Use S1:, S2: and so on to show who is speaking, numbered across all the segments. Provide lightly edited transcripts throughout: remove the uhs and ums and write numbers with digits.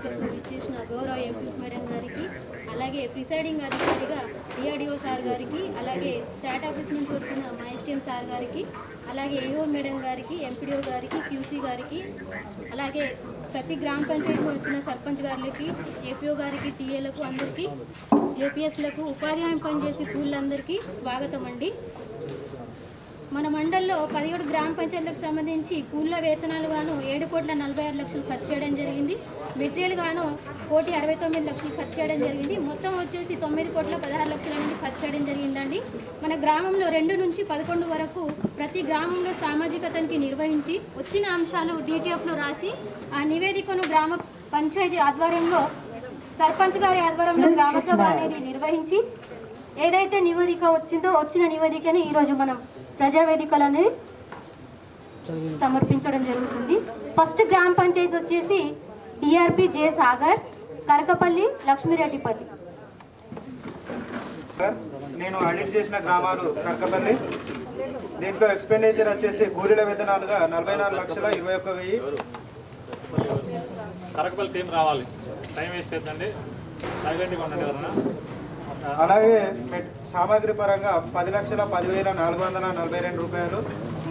S1: వేదికకు ఇచ్చేసిన గౌరవ ఎంపీ మేడం గారికి, అలాగే ప్రిసైడింగ్ అధికారిగా డిఆర్డిఓ సార్ గారికి, అలాగే శాట్ ఆఫీస్ నుంచి వచ్చిన మా ఎస్టీఎం సార్ గారికి, అలాగే ఏఓ మేడం గారికి, ఎంపీడీఓ గారికి, క్యూసీ గారికి, అలాగే ప్రతి గ్రామ పంచాయతీకి వచ్చిన సర్పంచ్ గారికి, ఏపీఓ గారికి, టీఏలకు అందరికీ, జేపీఎస్లకు, ఉపాధి హామీ పనిచేసే కూలీలందరికీ స్వాగతం అండి. మన మండల్లో 17 గ్రామ పంచాయతీలకు సంబంధించి కూలీల వేతనాలు గాను 7,46,00,000 ఖర్చు చేయడం జరిగింది. మెటీరియల్ గాను 1,69,00,000 ఖర్చు చేయడం జరిగింది. మొత్తం వచ్చేసి 9,16,00,000 అనేది ఖర్చు చేయడం జరిగిందండి. మన గ్రామంలో 2 నుంచి 11 వరకు ప్రతి గ్రామంలో సామాజిక తనిఖీ నిర్వహించి వచ్చిన అంశాలు డీటీఎఫ్లో రాసి ఆ నివేదికను గ్రామ పంచాయతీ ఆధ్వర్యంలో సర్పంచ్ గారి ఆధ్వర్యంలో గ్రామసభ అనేది నిర్వహించి ఏదైతే నివేదిక వచ్చిందో వచ్చిన నివేదికని ఈరోజు మనం ప్రజావేదికలు అనేది సమర్పించడం జరుగుతుంది. ఫస్ట్ గ్రామ పంచాయతీ వచ్చేసి డిఆర్పి జే సాగర్, కరకపల్లి, లక్ష్మీరెడ్డిపల్లి.
S2: నేను ఆడిట్ చేసిన గ్రామాలు కరకపల్లి. దీంట్లో ఎక్స్పెండిచర్ వచ్చేసి కూలీల వేతనాలుగా 44,21,000.
S3: కరకపల్లి టీం రావాలి, టైం వేస్ట్ అవుతుందండి.
S2: అలాగే సామాగ్రి పరంగా 10,10,442 రూపాయలు.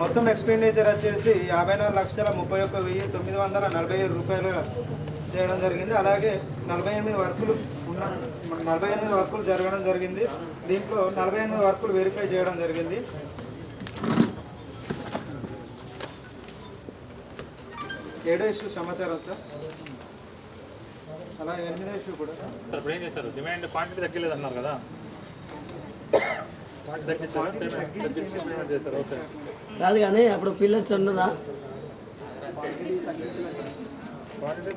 S2: మొత్తం ఎక్స్పెండిచర్ వచ్చేసి 54,31,947 రూపాయలు చేయడం జరిగింది. అలాగే 48 వర్కులు జరగడం జరిగింది. దీంట్లో 48 వర్కులు వెరిఫై చేయడం జరిగింది. ఏడో ఇష్యూ సమాచారం సార్. అలా 8వ ఇష్యూ కూడా
S3: ఇప్పుడు ఏం చేశారు? డిమాండ్ క్వాంటిటీ తగ్గలేదు అన్నారు కదా, చేశారు. ఓకే,
S4: కాదు కానీ అప్పుడు పిల్లర్స్ ఉన్నదా
S3: క్వాంటిటీ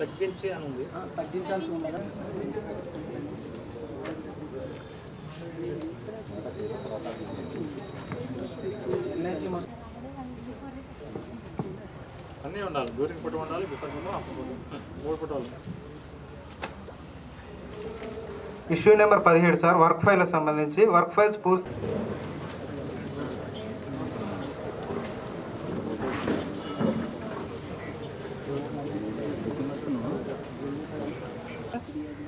S3: తగ్గించి అని ఉంది,
S4: తగ్గించాల్సి ఉన్నదా?
S3: అన్నీ ఉండాలి. డ్యూరింగ్ పుట్టు ఉండాలి, బిచ్చకుండా 3 పుట్టాలి.
S2: ఇష్యూ నెంబర్ 17 సార్, వర్క్ ఫైల్కి సంబంధించి వర్క్ ఫైల్స్ పూర్తి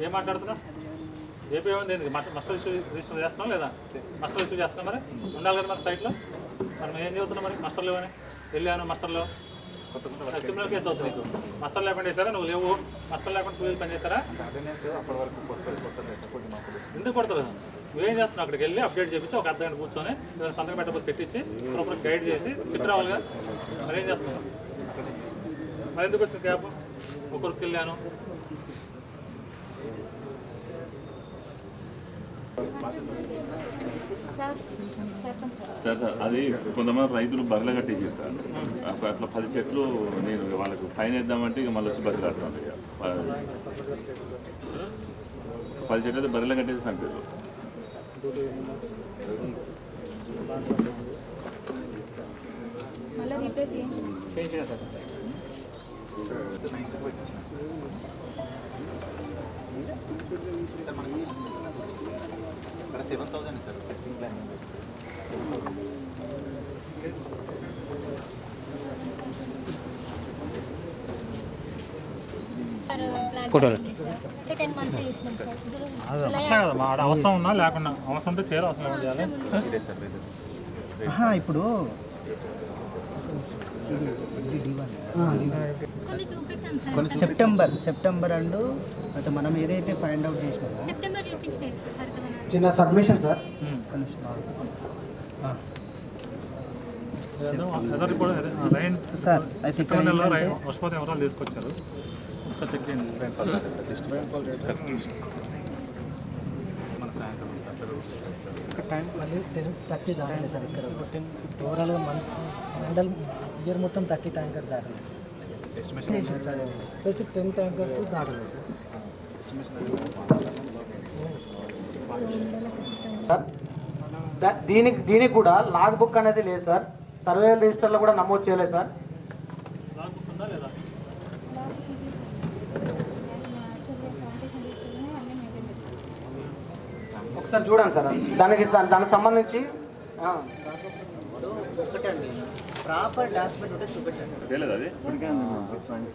S3: ఏం మాట్లాడుతున్నా? ఏపీ ఉంది, మస్టర్ ఇష్యూ రిజిస్టర్ చేస్తున్నాం లేదా? మస్టర్ ఇష్యూ చేస్తున్నాం, మరి ఉండాలి కదా మరి సైట్లో. మనం ఏం చదువుతున్నాం మరి? మస్టర్లు అని వెళ్ళాను, మస్టర్లో క్రిమినల్ కేసు అవుతుంది నీకు. మస్టర్ లేకుండా చేశారా? నువ్వు లేవు, మస్టర్ లేకుండా కూలీలు పని చేశారా? ఎందుకు కొడతారు? నువ్వేం చేస్తున్నావు? అక్కడికి వెళ్ళి అప్డేట్ చేయించి ఒక అర్ధగంట కూర్చొని సంతకం పెట్టబోతే పెట్టించి ప్రాపర్ గైడ్ చేసి తిప్పి రావాలిగా. మరి ఏం చేస్తున్నావు? మరి ఎందుకు వచ్చింది క్యాబ్? ఒకరికి వెళ్ళాను.
S5: సార్ అది కొంతమంది రైతులు బర్రెలు కట్టేసారు సార్. అట్లా 10 చెట్లు నేను వాళ్ళకు ఫైన్ వేద్దామంటే ఇక మళ్ళీ వచ్చి బతిలాడుతాను. ఇక 10 చెట్లు అయితే బర్రెలు కట్టేసి అంటారు.
S6: ఇక్కడ 7,000 సార్ ఫిక్సింగ్ ప్లాన్ ఉంది.
S3: అవసరం ఉన్నా లేకుండా అవసరం ఉంటే చేయాలి, అవసరం చేయాలి.
S6: ఇప్పుడు సెప్టెంబర్ అండ్ అంటే మనం ఏదైతే ఫైండ్ అవుట్ చేసినామో చిన్న సబ్మిషన్ సార్. సార్ అయితే
S3: వర్షపాతం ఎవరాలు తీసుకొచ్చారు, ఒకసారి చెక్ చేయండి.
S6: టైం మళ్ళీ 30 దాటలేదు సార్. ఇక్కడ ఓవరాల్గా మండల్ ఇయర్ మొత్తం 30 ట్యాంకర్ దాటలేదు సార్. బేసిక్ 10 ట్యాంకర్స్ దాటలేదు సార్. దీనికి కూడా లాగ్ బుక్ అనేది లేదు సార్. సర్వేయర్ రిజిస్టర్లో కూడా నమోదు చేయలేదు సార్. ఒకసారి చూడండి సార్, దానికి సంబంధించి ఒకటండి
S7: ప్రాపర్ డాక్యుమెంట్ ఉంటే చూపించండి.
S5: తెలియదు అది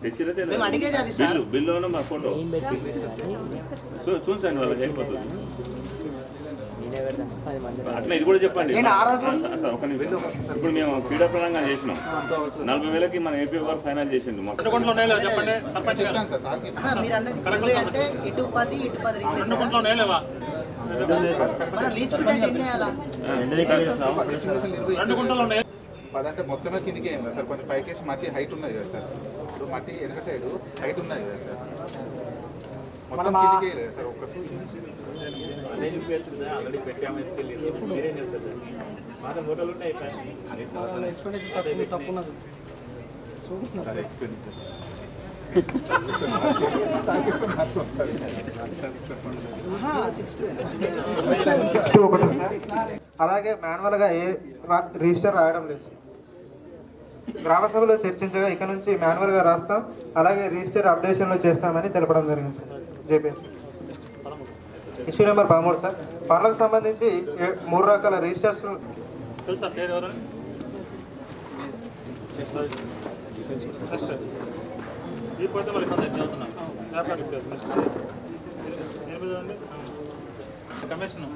S5: తెచ్చిరే
S7: మేము అడిగేది అది సార్.
S5: బిల్లు మా ఫోటో చూసండి వాళ్ళకి అయిపోతుంది. అట్లా ఇది కూడా చెప్పండి సార్. ఒక నిమిషం. ఇప్పుడు మేము క్రీడా ప్రణంగా చేసినాం 40,000కి మన ఏపీ గారు ఫైనల్ చేసిండు.
S3: చెప్పండి సర్పంచ్ గారు.
S7: మీరు అన్నది ఇరవై అంటే ఇటు 10 ఇటు 10 రిలీజ్ మన లీజ్ బిట్ అంటే ఎన్ని వేయాలా?
S3: 2 గుంటలు ఉన్నాయి.
S8: 10 అంటే మొత్తమే కిందికి ఏం కదా సార్, కొంచెం పైకేసి మట్టి హైట్ ఉన్నది కదా సార్. ఇప్పుడు మట్టి వెనక సైడ్ హైట్ ఉన్నది కదా సార్, మొత్తం కిందికి లేదు సార్. ఆల్రెడీ పెట్టాము మీరేం చేస్తారు? మన హోటల్ ఉంటే
S6: తప్పున్నది
S2: అలాగే మాన్యువల్గా ఏ రిజిస్టర్ రాయడం లేదు. గ్రామ సభలో చర్చించగా ఇక నుంచి మాన్యువల్గా రాస్తాం, అలాగే రిజిస్టర్ అప్డేషన్లో చేస్తామని తెలపడం జరిగింది sir. JPS issue number 13 sir. పనులకు సంబంధించి 3 రకాల రిజిస్టర్స్
S3: తెలుసా పేరు ఎవరు? ఈ పోతే మరి కొంత చదువుతున్నాం. కమిషన్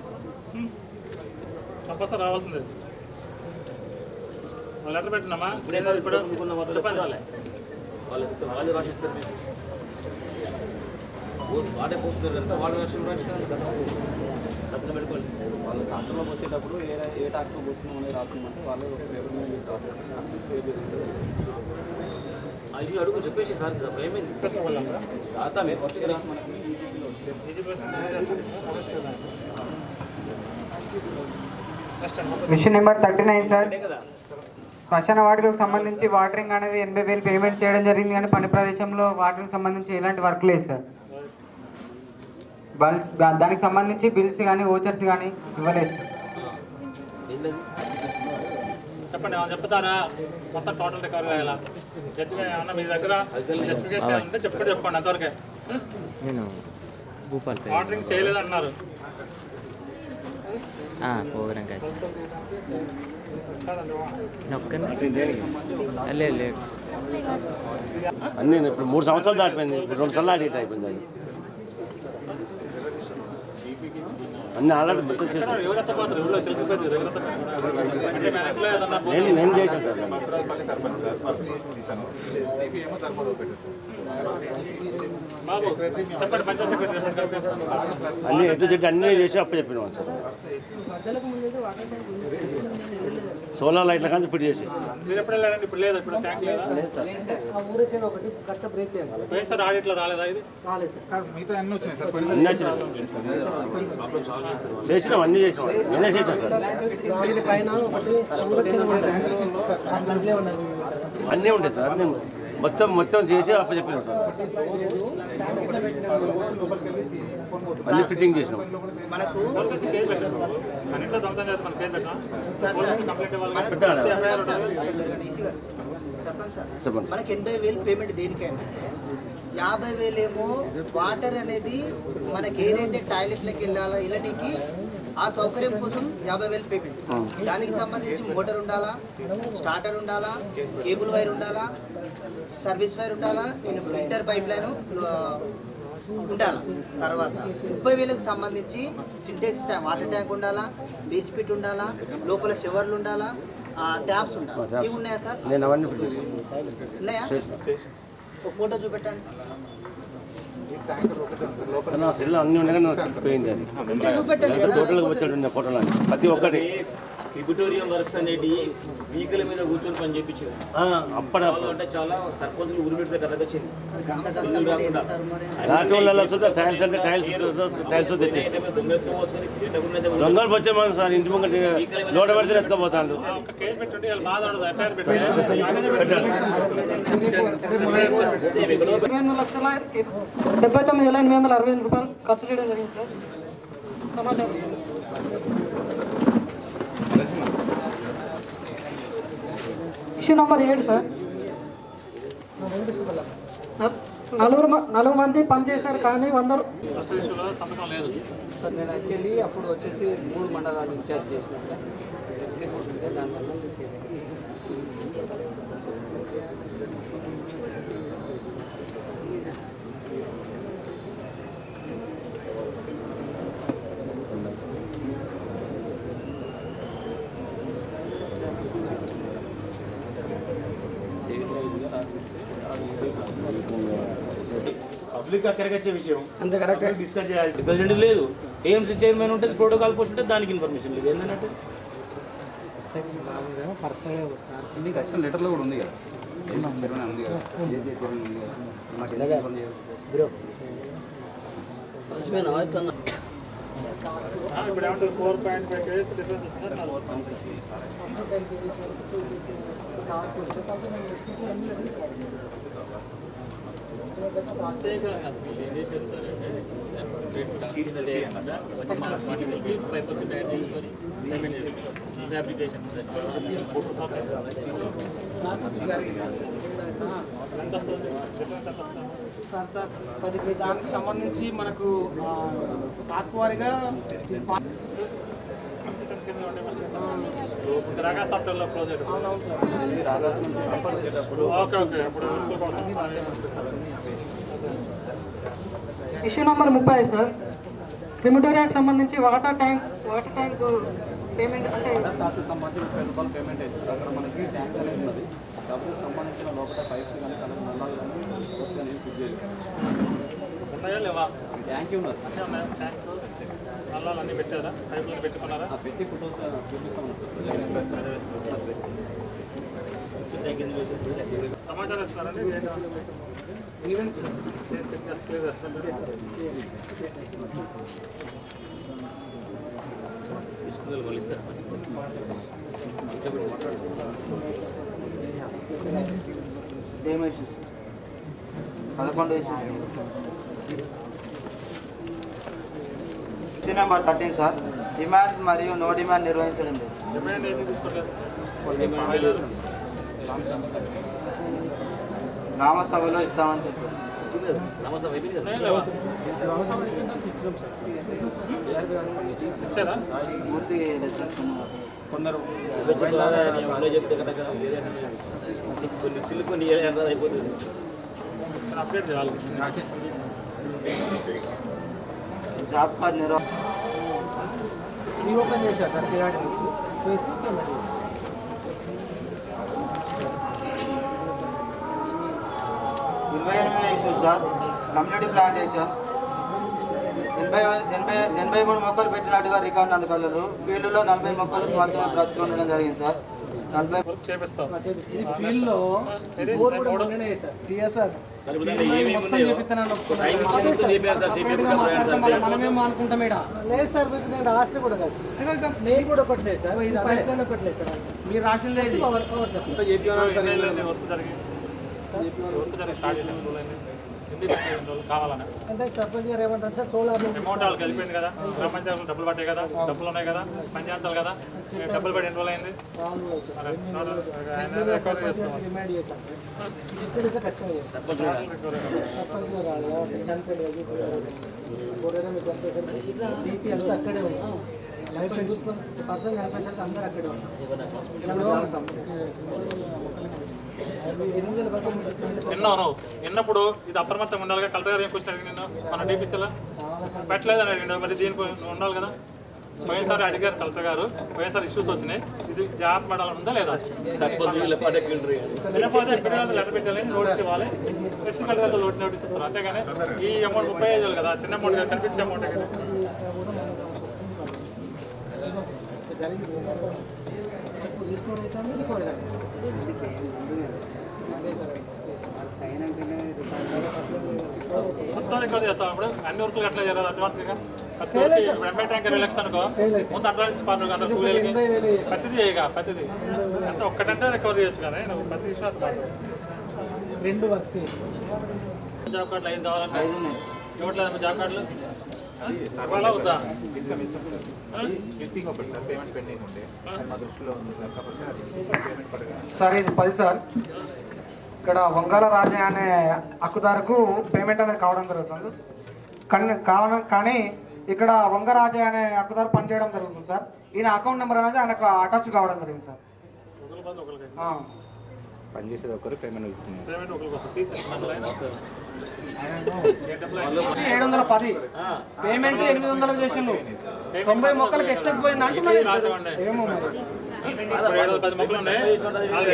S3: కంపల్సరీ రావాల్సిందే. లెటర్ పెట్టినామా ఇప్పుడు చెప్పండి.
S9: వాళ్ళు రాసిస్తారు. వాడే పోతున్నారు కదా, వాళ్ళు రాసిస్తారు. సత్యం పెట్టుకోవాలి. వాళ్ళు ట్రాక్టర్లో పోసేటప్పుడు ఏ ట్రాక్టర్ పోస్తున్నాం అనేది రాసిమంటే వాళ్ళు అది అడుగు చెప్పేసి సార్ ఏమైంది రాతా మీరు వచ్చి
S10: మిషన్ నెంబర్ 39 సార్. శ్మశాన వాటికకు సంబంధించి వాటరింగ్ అనేది 80,000 పేమెంట్ చేయడం జరిగింది, కానీ పని ప్రదేశంలో వాటరింగ్ సంబంధించి ఎలాంటి వర్క్ లేదు సార్. దానికి సంబంధించి బిల్స్ కానీ ఓచర్స్ కానీ ఇవ్వలేదు సార్.
S3: చెప్పండి చెప్తారా? మొత్తం టోటల్ రికవరీ అయ్యేలా ఏమన్నా మీ దగ్గర జస్టిఫికేషన్ ఉంటే చెప్పండి అంతవరకే.
S11: నేను
S3: వాటరింగ్ చేయలేదన్నారు.
S9: అన్నీ ఇప్పుడు 3 సంవత్సరాలు దాటిపోయింది. ఇప్పుడు 2 సార్లు అడిగిట్ అయిపోయింది. అది అన్నీ ఆల్రెడీ మొత్తం చేశాను. నేను చేశాను సార్. అన్నీ ఎటు చెట్టు అన్నీ చేసి అప్పు చెప్పినాం సార్. సోలార్ లైట్ల కానీ ఫిట్ చేసి
S3: ఇప్పుడు లేదా? ఇప్పుడు ట్యాంక్ లేదా? సార్ ఆడిట్లో రాలేదా? ఇది
S8: మిగతా అన్నీ వచ్చినాయి సార్.
S9: అన్నీ వచ్చినాయి చేసినాం. అన్నీ చేసినాం. నేనే చేశాను సార్. అన్నీ ఉంటాయి సార్. నేను మొత్తం చేసి అప్పు చెప్పినాం సార్. అన్ని ఫిట్టింగ్ చేసినాం.
S7: మనకు సర్పంచ్ సార్ మనకి 80,000 పేమెంట్ దేనికైందంటే 50,000 ఏమో వాటర్ అనేది మనకి ఏదైతే టాయిలెట్లకు వెళ్ళాలా ఇళ్ళనికి ఆ సౌకర్యం కోసం 50,000 పేమెంట్. దానికి సంబంధించి మోటార్ ఉండాలా, స్టార్టర్ ఉండాలా, కేబుల్ వైర్ ఉండాలా, సర్వీస్ వైర్ ఉండాలా, ఇంటర్ పైప్ లైన్ ఉండాలా. తర్వాత 30,000కి సంబంధించి సింటెక్స్ వాటర్ ట్యాంక్ ఉండాలా, లీచ్ పిట్ ఉండాలా, లోపల షవర్లు ఉండాలా, ట్యాప్స్ ఉండాలి. ఇవి ఉన్నాయా సార్?
S9: నేను అవన్నీ ఫిట్ చేసి
S7: ఉన్నాయా? ఒక ఫోటో చూపెట్టండి.
S9: అన్నీ ఉన్నాయి. పోయింది అది టోటల్గా వచ్చాడు ఫోటోలు ప్రతి ఒక్కటి.
S11: క్రిబిటోరియం వర్క్స్ అనేది వెహికల్ మీద కూర్చొని పని చేయించారు. అంటే చాలా సర్పంచులు ఉరిపెడితే కథగా వచ్చింది.
S9: టైల్స్ అంటే టైల్స్ తెచ్చేసి దొంగలు వచ్చే మనం సార్ ఇంటి ముందు లోడ పడితే ఎత్తుకపోతాను.
S10: 79,865 రూపాయలు ఖర్చు చేయడం జరిగింది సార్. సమాచారం ఇష్యూ నెంబర్ 7 సార్. 4 మంది పనిచేశారు కానీ 100
S4: సార్. నేను యాక్చువల్లీ అప్పుడు వచ్చేసి 3 మండలాలు ఇన్ఛార్జ్ చేసిన సార్. దానివల్ల
S12: పబ్లిక్ అక్కడికి వచ్చే విషయం అంత కరెక్ట్ డిస్కస్ చేయాలి. ప్రెసిడెంట్ లేదు, ఏఎంసీ చైర్మన్ ఉంటుంది, ప్రోటోకాల్ పోస్ట్ ఉంటుంది, దానికి ఇన్ఫర్మేషన్ లేదు. ఏంటంటే
S6: పర్సనల్గా సార్
S9: మీకు వచ్చిన లెటర్లో కూడా ఉంది కదా, చైర్మన్ ఉంది కదా, ఏసీ చైర్మన్ ఉంది కదా, మాకు ఎలా
S6: బ్రో
S3: ఇప్పుడు ఏమంటే 4.5 కేజీస్ డిఫరెన్స్ వచ్చిందా?
S4: దానికి సంబంధించి మనకు టాస్క్ వారీగా
S3: రాగా సాఫ్ట్వేర్లో ప్రాజెక్ట్ ఓకే ఓకే ఇప్పుడు కోసం
S10: ఇష్యూ నెంబర్ 30 సార్, క్రిమిటోరియాకి సంబంధించి వాటర్ ట్యాంక్ పేమెంట్ అంటే
S9: టాస్క్ సంబంధించి 30 రూపాయలు పేమెంట్ అవుతుంది. అక్కడ మనకి ట్యాంక్ అనేది ఉన్నది, కాబట్టి సంబంధించిన లోపల పైప్స్ కానీ కలర్ నల్లాలు కానీ వస్తే అనేది ఫిట్ చేయాలి.
S3: ఉన్నాయా లేవా?
S9: ట్యాంక్ ఉన్నది,
S3: అన్నీ ఉన్నాయా? ట్యాంక్ నల్లాలు అన్నీ పెట్టారా? పైపులు పెట్టుకున్నారా?
S9: పెట్టి ఫోటోస్ చూపిస్తామన్నా సార్.
S3: సమాచారం ఇస్తున్నారండి ఈవెంట్స్ క్లియర్ చేస్తారు.
S11: తీసుకుని వాళ్ళు ఇస్తారా?
S7: ఏం issues 11 issues. Issue number 13 sir, demand మరియు నో డిమాండ్ నిర్వహించడం లేదు.
S3: డిమాండ్ ఏది తీసుకోవట్లేదు.
S7: గ్రామసభలో ఇస్తామని చెప్పారు.
S11: నమస్తే అయిపోయింది కదా.
S3: ఇచ్చారా?
S7: పూర్తి రెస్ట్రిక్షన్
S9: కొందరు
S11: చెప్తే కనుక కొన్ని చిల్లు కొన్ని అయిపోతుంది.
S3: అప్డేట్ చేయాలి.
S7: జాబ్ కార్డ్ నిర్వహణ
S6: ఓపెన్ చేశారు సార్, సిఆర్టీ నుంచి చేసి payment
S7: 28 issue sir, community plantation 83 మొక్కలు పెట్టినట్టుగా రికార్డు అందుకలరు. ఫీల్డ్లో 40 మొక్కలు మాత్రమే బ్రతికి ఉండడం జరిగింది సార్. 40
S3: చేపిస్తాం.
S6: ఫీల్డ్లో బోర్ కూడా మొన్ననే వేశారు. టీఎస్ఆర్ మొత్తం చేపిస్తున్నాను మనమేమో అనుకుంటాం ఇక్కడ. లేదు సార్, మీకు నేను రాసిన కూడా కాదు, నేను కూడా కొట్టలేదు సార్, ఇది పైప్ లైన్ కొట్టలేదు సార్. మీరు రాసిందే ఇది.
S3: వర్క్ జరిగి స్టార్ట్ చేసిన కావాలని
S6: అంటే సర్పంచ్ గారు ఏమంటారు సార్, సోలార్
S3: అమౌంట్ వాళ్ళకి వెళ్ళిపోయింది కదా, గ్రామ పంచాయతీలు డబ్బులు పట్టాయి కదా, డబ్బులు ఉన్నాయి కదా, పంచాయతీలు కదా, డబ్బులు పడి ఎన్ని రోజులు అయింది?
S6: రిమైండ్ చేశాను. ఇప్పుడు ఖచ్చితంగా చేస్తాను. సర్పంచ్ గారు చనిపోలేదు, మీకు చంపేసరికి జీపీ అంతా అక్కడే ఉంది. లైఫ్ పర్సన్ చనిపోయేసరికి అందరూ అక్కడే ఉన్నారు.
S3: విన్నాను. విన్నప్పుడు ఇది అప్రమత్తంగా ఉండాలిగా. కలెక్టర్ గారు ఏం క్వశ్చన్ అడిగి నిన్ను మన డీపీసీలో పెట్టలేదని అడిగిండు. మరి దీనికి ఉండాలి కదా. పోయినసారి అడిగారు కలెక్టర్ గారు, పోయినసారి ఇష్యూస్ వచ్చినాయి, ఇది జాబ్ పడాలని ఉందా లేదా? లేకపోతే ఎక్కడ లెటర్ పెట్టాలి, నోటీస్ ఇవ్వాలి, కృష్ణ కలెక్టర్ గారు నోటీస్ ఇస్తారు. అంతేగాని ఈ అమౌంట్ 35,000 కదా, చిన్న అమౌంట్ కదా, కనిపించే అమౌంట్ కదా.
S6: రిస్టోర్ అవుతాం
S3: మొత్తం రికార్డ్ చేస్తాం. ఇప్పుడు అన్ని వర్కులు ఎట్లా జరగదు అడ్వాన్స్గా. ఇప్పుడు ఎంఐ ట్యాంకర్ ఎలక్షన్ అనుకో, ముందు అడ్వాన్స్ ఇచ్చి పన్ను అందరూ కూలీలకి ప్రతిదీ చేయగా ప్రతిదీ అంటే ఒక్కటంటే రికవర్ చేయొచ్చు కదా. నువ్వు ప్రతి విషయం
S6: 2 వర్క్స్
S3: జాబ్ కార్డులు 5 కావాలంటే ఇవ్వట్లేదు. జాబ్ కార్డులు ఇవాళ వద్దా?
S10: సార్ ఇది 10 సార్. ఇక్కడ వంగాల రాజయ్య అనే హక్కుదారుకు పేమెంట్ అనేది కావడం జరుగుతుంది కానీ ఇక్కడ వంగరాజయ్య అనే హక్కుదారు పనిచేయడం జరుగుతుంది సార్. ఈయన అకౌంట్ నెంబర్ అనేది ఆయనకు అటాచ్ కావడం జరిగింది సార్.
S8: పనిచేసేది ఒకరు పేమెంట్ ఇస్తున్నారు.
S3: పేమెంట్ ఒకరికి వస్తుంది తీసేస్తున్నాను లైన్
S4: 710 పేమెంట్ 800 చేసిండు 90 మొక్కలకి ఎక్సెప్ట్ పోయింది అంటున్నాడు. ఏమో మరి
S3: 710 మొక్కలు ఉన్నాయి,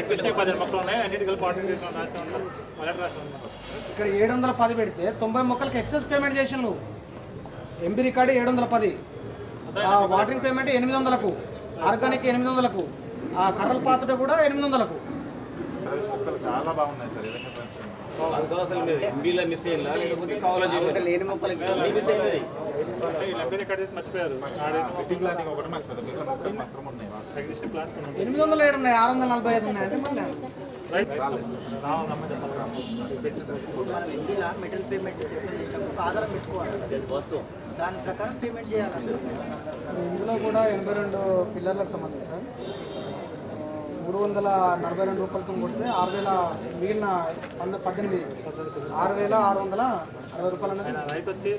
S3: ఎగ్జిస్టింగ్ 10 మొక్కలు ఉన్నాయి, అన్నిటికీ పార్టీ చేసిన రాసి ఉంటాను మళ్ళీ రాసి ఉంటాను.
S4: ఇక్కడ 710 పెడితే 90 మొక్కలకి ఎక్సెస్ పేమెంట్ చేసిండు. ఎంబీ రికార్డు 710, వాటరింగ్ పేమెంట్ 800కు, ఆర్గానిక్ 800కు, ఆ కర్రల పాత్ర కూడా 800కు.
S8: మొక్కలు చాలా బాగున్నాయి సార్.
S11: అది అసలు మీరు ఎంబీలో మిస్ అయ్యిందా లేకపోతే కావాలని చేసి లేని మొక్కలకి మిస్ అయింది.
S3: ఎంబీ రికార్డ్ చేసి మర్చిపోయారు.
S8: ఫిట్టింగ్ ప్లాంటింగ్ ఒకటి మాకు సార్, మిగతా మొక్కలు మాత్రం ఉన్నాయి.
S3: ఎగ్జిస్టింగ్ ప్లాంట్
S4: 807 ఉన్నాయి, 645 ఉన్నాయి అంటే మళ్ళీ
S7: మనం ఎంబీలా మెటల్ పేమెంట్ చెక్ చేసినప్పుడు ఒక ఆధారం పెట్టుకోవాలి, దాని ప్రకారం పేమెంట్ చేయాలి.
S4: ఇందులో కూడా 82 పిల్లర్లకు సంబంధించి సార్ 342 రూపాయలతో కొడితే 6000 మిగిలిన 18 6660 రూపాయలు అనేది
S3: రైతు వచ్చి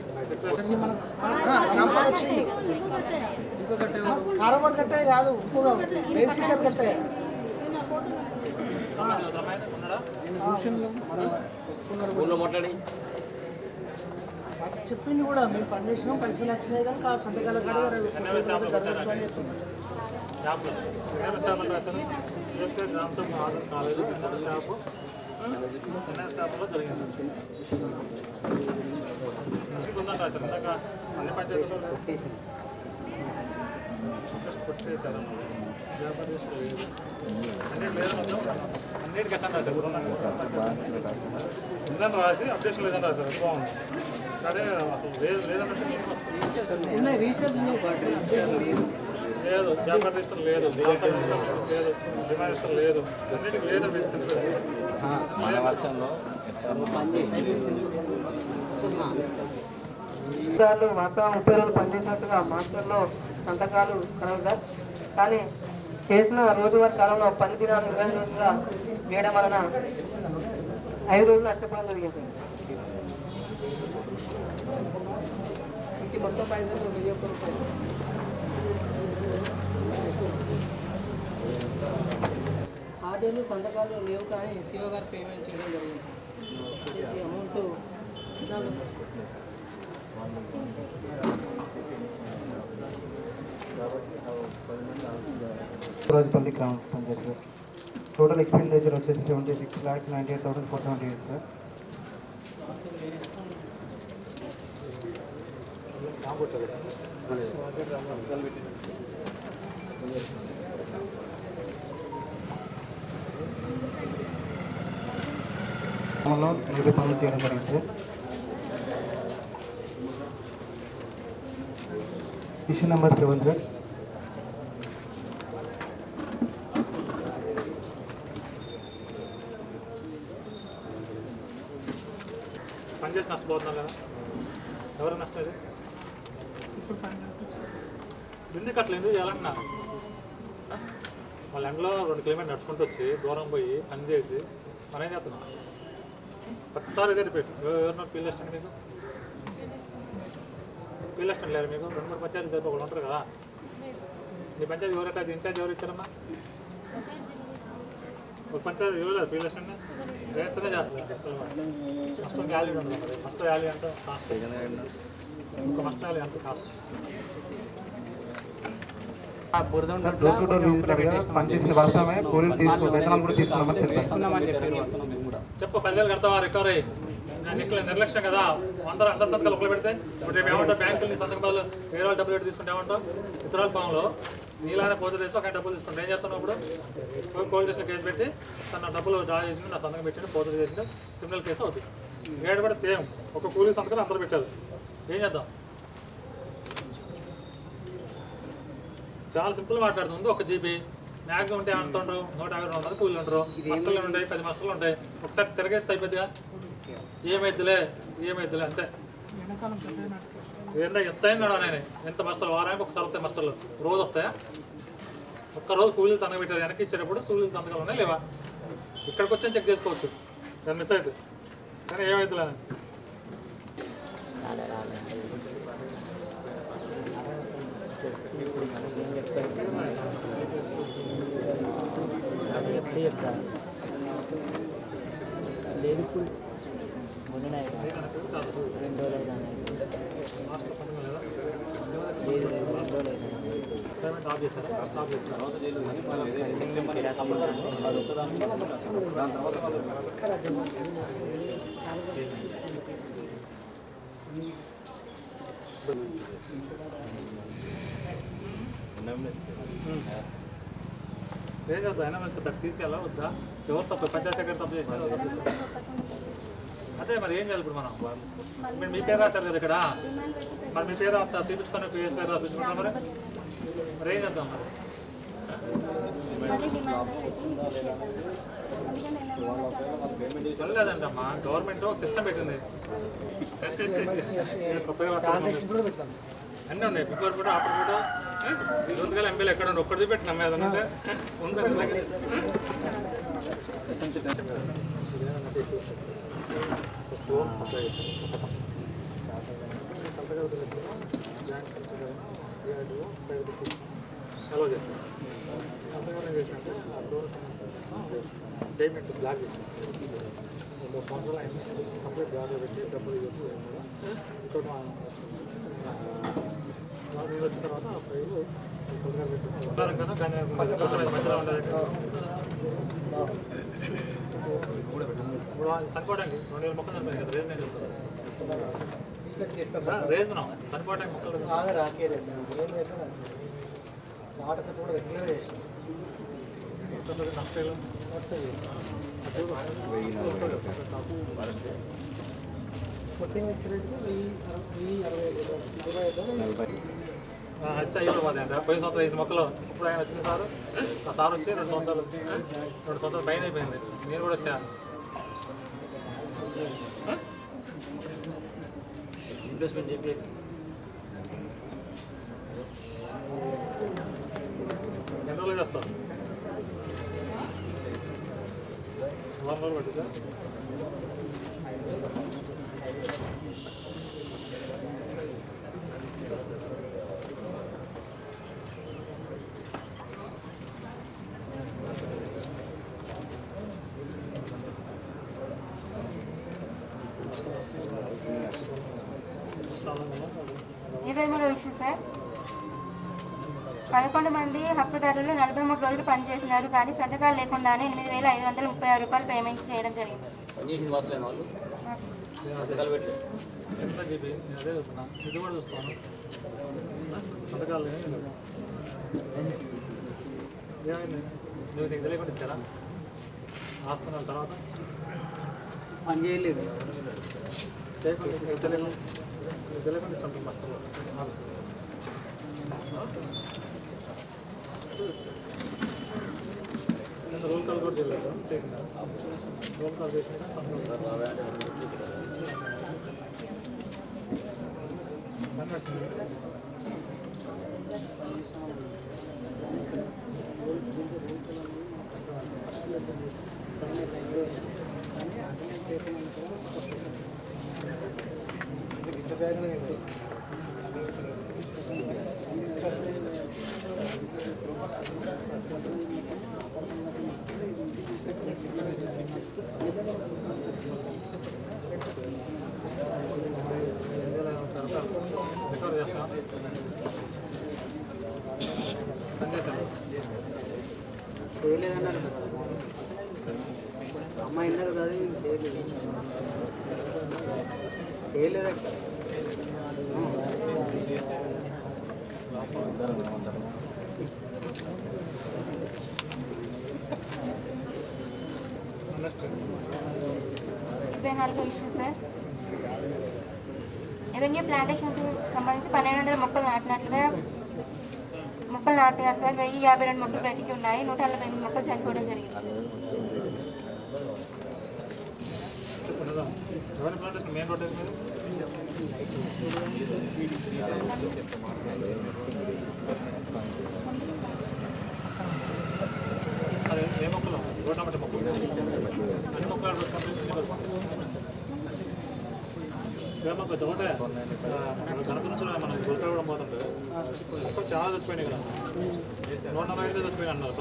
S6: కారవర్ కట్టే కాదు, ఉప్పుగా బేసిక్ కట్టే
S11: మాట్లాడి
S6: చెప్పింది కూడా మేము పనిచేసినాం, పైసలు వచ్చినాయి కానీ సంతకాల కాడ జరగచ్చు అని చెప్పింది.
S3: షాప్లో షాపులు రాశారు రామసం కాలేజ్ షాపు షాపులో జరిగింది. ఉందని రాశారు ఇందాక అన్ని పంచాయతీలు కొట్టేశారు. అన్నిటి లేదు అన్నిటికీ అసలు రాశారు. ఉందని రాసి అప్డేషన్ లేదని రాశారు. అది బాగుంది. కానీ అసలు లేదన్నట్టు
S4: ఉన్నాయి, రిజిస్టర్స్ ఉన్నాయి సార్,
S3: లేదు, జాబ్ రిజిస్టర్ లేదు, రిజిస్టర్ లేదు, డిమాండ్ రిజిస్టర్ లేదు, అన్నిటికీ లేదు.
S6: మాసం 30 రోజులు పనిచేసినట్టుగా మాస్టర్లో సంతకాలు కలవు సార్. కానీ చేసిన రోజువారి కాలంలో 10 దినాలు 20 రోజులుగా వేయడం వలన 5 రోజులు నష్టపోవడం జరిగింది సార్. ఇంటి మొత్తం పైసలు 1001 రూపాయలు. హాజరు సంతకాలు లేవు కానీ సిఓ గారు పేమెంట్ చేయడం జరిగింది సార్. చేసి అమౌంట్
S2: రాజపల్లి గ్రామ పంచాయతీ టోటల్ ఎక్స్పెండిచర్ వచ్చేసి 76,98,478 సార్. గ్రామంలో నీటి పనులు చేయడం జరిగింది సార్. Issue number 7 sir.
S3: పనిచేసి నష్టపోతున్నారు కదా, ఎవరు నష్టం ఇది? ఎందుకు అట్లా ఎందుకు చేయాలన్నా వాళ్ళ ఎండలో 2 కిలోమీటర్లు నడుచుకుంటూ వచ్చి దూరం పోయి పని చేసి మనం ఏం చేస్తున్నాం? ప్రతిసారి ఇదే రిపీట్. ఎవరినో ఫీల్డ్ అసిస్టెంట్ మీకు ఫీల్డ్ అసిస్టెంట్ లేరు మీకు? 2-3 పంచాయతీలు సరిపో ఒకళ్ళు ఉంటారు కదా. మీ పంచాయతీ ఎవరైతే అది ఇన్ఛార్జ్ ఎవరు ఇచ్చారమ్మా? ఒక పంచాయతీ ఎవరు లేదు ఫీల్డ్ అసిస్టెంట్ని రైతునే చేస్తారు. ఫస్ట్ వ్యాల్యూ ఉంటుంది మరి. ఫస్ట్ వ్యాల్యూ అంటే కాస్ట్, ఒక ఫస్ట్ వ్యాల్యూ ఎంత కాస్ట్.
S2: డోర్ టు డోర్ విజిటర్గా పనిచేసిన వాస్తవమే, కూలీలు వేతనాలు కూడా తీసుకున్నామని తెలిపారు.
S3: చెప్పు 10,000 కడతావా రికవరీ? నిర్లక్ష్యం కదా. అందరూ సంతకాలు ఒకళ్ళు పెడితే ఇప్పుడు రేపు ఏమంటావు? బ్యాంకులు నీ సంతకం బదులు వేరే వాళ్ళు డబ్బులు పెట్టి తీసుకుంటే ఏమంటావు? ఇతరాల పాములో నీలానే పోతే చేసి ఒక డబ్బులు తీసుకుంటే ఏం చేస్తున్నావు? ఇప్పుడు పోలీస్ స్టేషన్లో కేసు పెట్టి తన డబ్బులు డ్రా చేసింది, నా సంతకం పెట్టింది, పోతే చేసింది, క్రిమినల్ కేసు అవుతుంది. ఏడు కూడా సేమ్, ఒక కూలీ సంతకాలు అందరూ పెట్టారు. ఏం చేద్దాం? చాలా సింపుల్ మాట్లాడుతుంది. 1 GB మ్యాక్సిమం ఉంటే ఎంత ఉంటారు? 150-200 కూలీలు ఉంటారు. మస్టర్లు ఉంటాయి, 10 మస్టర్లు ఉంటాయి. ఒకసారి తిరగేస్తే అయిపోద్దిగా. ఏమైద్దిలే అంతే. ఎంత అయినా నేను ఎంత మస్టర్లు వారానికి ఒకసారి వస్తాయి మస్టర్లు. రోజు వస్తాయా? ఒక్కరోజు కూలీలు సంతకం పెట్టారు. వెనక్కి ఇచ్చేటప్పుడు కూలీలు సంతకాలు ఉన్నాయి లేవా? ఇక్కడికి వచ్చి చెక్ చేసుకోవచ్చు. మిస్ అయితే కానీ ఏమైద్దిలే.
S6: లేదు ఇప్పుడు మొన్ననే 2 రోజులు లేదు 2 రోజులు
S3: పేమెంట్ ఆఫ్ చేశారా? ఆఫ్ చేశారా? ఏం చేద్దాం అయినా మరి బస్ తీసేయాలా వద్దా? ఎవరు తప్పు? పంచాయత్ సెక్రటరీ తప్పు చేసినా అదే మరి ఏం చేయాలి ఇప్పుడు మనం? మీరు మీ పేరు రాశారు కదా ఇక్కడ, మరి మీ పేరు తీపించుకొని పిఎస్ పేరు రాపించుకుంటాం. మరి ఏం చేద్దాం మరి? లేదంటమ్మా, గవర్నమెంట్ సిస్టమ్ పెట్టింది, కొత్తగా అన్నీ ఉన్నాయి. బిఫోర్ కూడా ఆఫ్టర్ కూడా ముందుగా ఎంపీలు ఎక్కడ ఉండి ఒక్కటి చూపెట్టిన ఏదన్నా ఉందండి. సప్లై చేశారు సెలవు చేశారు. అంతగా చేసినట్టు ఆ డోర్ పేమెంట్ బ్లాక్ చేసేసి 3 సంవత్సరాలు అయింది. కంప్లీట్ బ్లాక్ పెట్టి డబ్బులు ఇంకోటి మీరు వచ్చిన తర్వాత ఆ ఫైల్ కొద్దిగా పెట్టి కదా దాని మధ్యలో ఉండదు. ఇప్పుడు చనిపోవడానికి 2000 మొక్కలు చనిపోయింది కదా, రీజన్ ఏం చెప్తారు? రీజన్ చనిపోవడానికి మొక్కలు
S6: వాటర్ సప్లై కూడా రెగ్యులర్ చేస్తాం.
S3: అయిపోతుంది అంటే 10 సంవత్సరాలు 5 మొక్కలు. ఇప్పుడు ఆయన వచ్చిన సారు, ఆ సార్ వచ్చి 2 సంవత్సరాలు పైన అయిపోయింది. నేను కూడా వచ్చా.
S11: ఇన్వెస్ట్మెంట్ చెప్పి
S3: ఎన్ని రోజులు చేస్తాను? 1 రోజు పట్టిందా?
S13: సార్ 11 మంది హక్కుదారులు 43 రోజులు పనిచేసినారు, కానీ సంతకాలు లేకుండానే 8,536 రూపాయలు పేమెంట్ చేయడం జరిగింది.
S11: పనిచేసింది వాస్తవమైన వాళ్ళు సంతకాలు పెట్టి
S3: ఎంత చెప్పి నేను అదే చూస్తున్నా. ఇది కూడా చూసుకోను సంతకాలు ఏమైంది? నువ్వు నీకు తెలియకుండా ఇచ్చారా? రాసుకున్న తర్వాత
S6: పని చేయలేదు.
S3: తెలియకుండా ఇచ్చాం కష్టంలో రోల్ కాల్ కూడా చేయలేదు. చేసిందా? రోల్ కాల్ చేసినా రికవర్ చేస్తాం. పనిచేశాను
S6: చేయలేదన్నారు కదా అమ్మాయి ఇందాక చదివి చేయలేదట.
S13: ఇష్యూ సార్, రెవెన్యూ ప్లాంటేషన్కి సంబంధించి 1200 మొక్కలు నాటినట్లుగా మొక్కలు నాటినారు సార్. 1052 మొక్కలు బ్రతికి ఉన్నాయి, 148 మొక్కలు చనిపోవడం జరిగింది.
S3: మెయిన్ రోడ్ అదే ఏ మొక్కలు? రోడ్ నెంబర్ మొక్కలు అన్ని మొక్కలు సేమ పెద్ద ఒకటే గణపతి నుంచి మనం గురికాడ కూడా పోతుంటే చాలా చచ్చిపోయినాయి కదా 140 చచ్చిపోయినా అన్నారు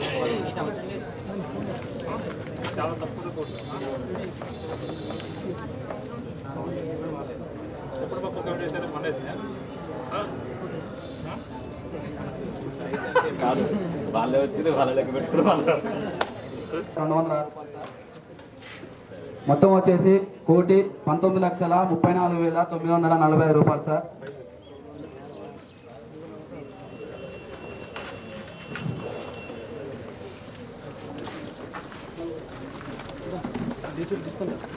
S3: చాలా తక్కువ కోర్టు ఎప్పుడు పక్క కమిటీ చేశారు పండేసి
S9: కాదు వాళ్ళే వచ్చి వాళ్ళ లెక్క పెట్టుకుని వాళ్ళు
S14: 200 మొత్తం వచ్చేసి 1,19,34,945 రూపాయలు సార్.